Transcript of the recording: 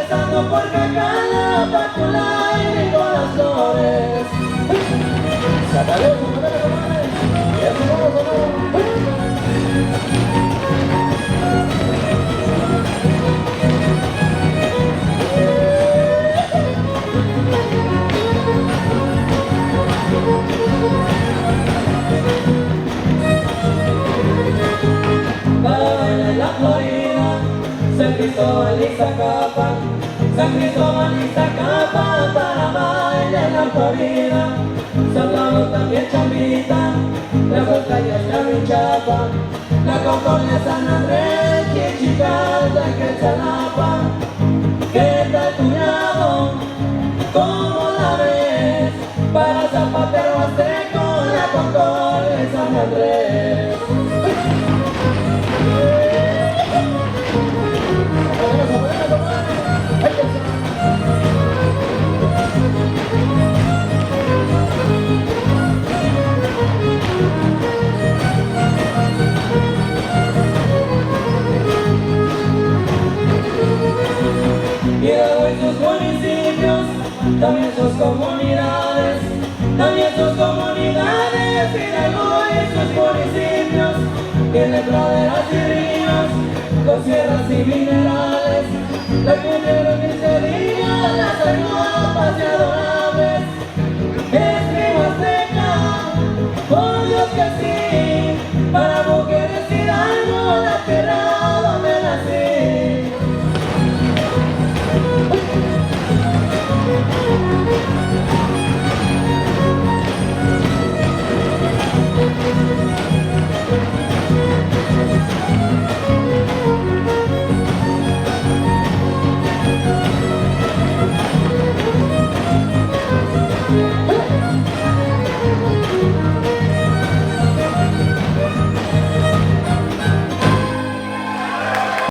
empezando por Cacana, Pacula y Nicolás Flores. Sácale, comadre, y eso vamos a ver. San Cristóbal y Zacapan, San Cristóbal y Zacapan, para bailar la Florida. San Pablo también Chambita, la montaña es la Vinchapa, la Concordia, San Andrés, Chichicalda y Quetzalapa. ¿Qué tal cuñado? ¿Cómo la ves? Para Zapatero Azteco, la Concordia y San Andrés. También sus comunidades, Hidalgo y sus municipios, tiene praderas y ríos, con sierras y minerales, la cumbia